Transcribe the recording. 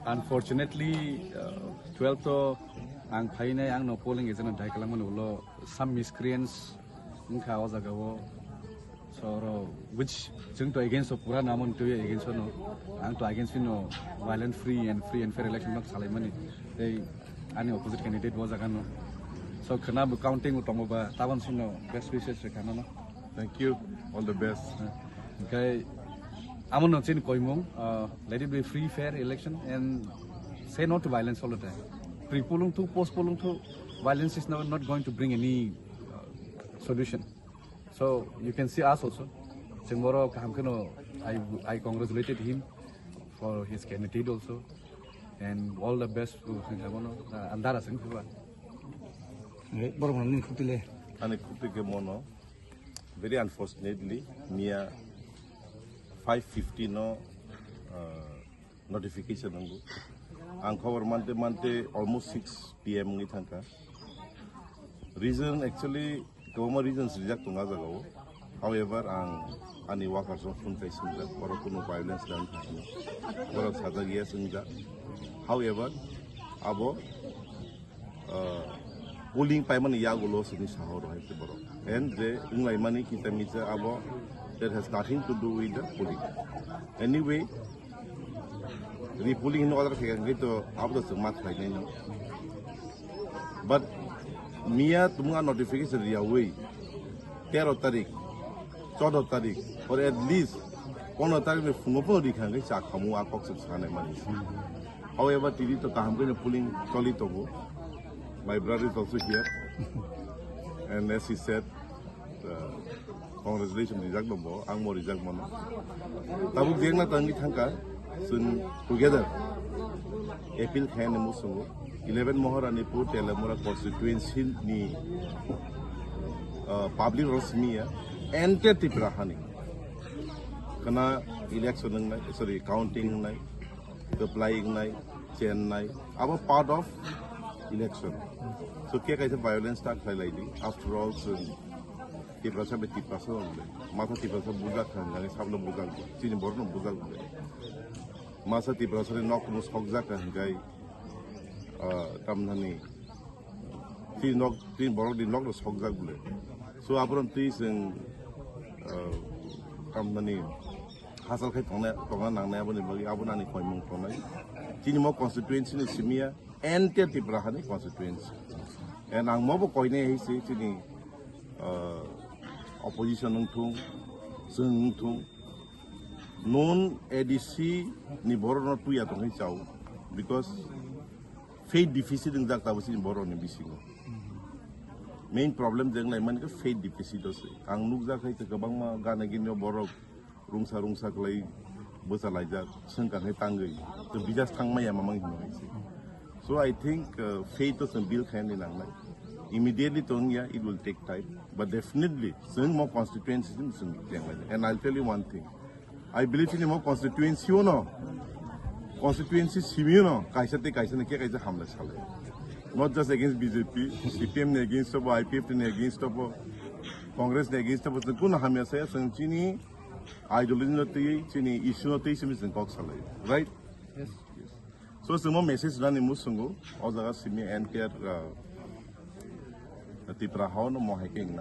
Unfortunately, 12 to ang painay ang no polling is na dahil lang ulo some miscreants ng kawas agawo so which jeng to against pura namun to against no ang to against no violent free and fair election nak salai mani they ani opposite candidate was agano so kana bu counting utong ba tawan sino best wishes kana no. Thank you, all the best. Okay. Amon no chin koimong let it be free fair election and say no to violence all the time. Pre-polling to post-polling to violence is not going to bring any solution. So you can see us also. Tomorrow I congratulated him for his candidate also, and all the best to Andara Singh. Very unfortunately, near 5:50 no notification nangu. Ang cover monte almost 6 PM ni thangka. Reason actually government reasons reject tunga jagao. However, ang ani workers of phone kai singa or kuno violence dan thangna. Or sadagia singa. However, abo polling payment yagulo sini sahor hai te boro. And the inglai money kita misa abo that has nothing to do with the polling. Anyway, the polling in order to get to after the month like now. But Mia Tunga notification the away 13 tarik, 14 tarik, or at least 1 tarik with Fungopo can get a Kamua Cox of Sanamani. However, Tili to Kahamgan polling Solitogo. My brother is also here. And as he said, congratulations, Rizagbo, Angmo Rizagmono. Tabu Gena Tangi Tanka, soon together. April Khan and Musungo, 11-Maharanipur-Teliamura constituency ni public Rosmia, enter Tiprahani. Kana election night, sorry, counting night, applying night, chain night, our part of election. So, kaya kaisa violence start highlighting. After all, so tiprasa be tiprasa onde. Masa tiprasa buzak kan, nani sablo buzak. Sini borno buzak onde. Masa tiprasa ni nok mus hokzak kan, jai tam nani. Sini borno di nok mus hokzak bule. So, apron tis yang tam nani. Hasal kai tonga nang naya bani bagi abu nani koi mong tonai. Sini mo constituency ni simia. Enter Tiprahani constituency. And ang mobo koine hisi sini opposition nungtung, nungtung, non ADC ni boro no tu ya tong hicau because faith deficit ng dak tawo sini boro ni bisingo. Main problem jeng lai man ka faith deficit ose. Ang nugza kai te kabang ma gana ginyo boro rungsa klai bosa laija sengkan hai tangai. To bijas thang ma ya mamang hino hisi. So I think faith is a bill hand in Anglai. Immediately, it will take time, but definitely, some more constituencies in and I'll tell you one thing. I believe in more constituency, constituency, not just against BJP, CPM against IPF against Congress against ideology issue right? Yes. So, some message done in Musungo, or the Simi and care Tiprahon or Mohaking.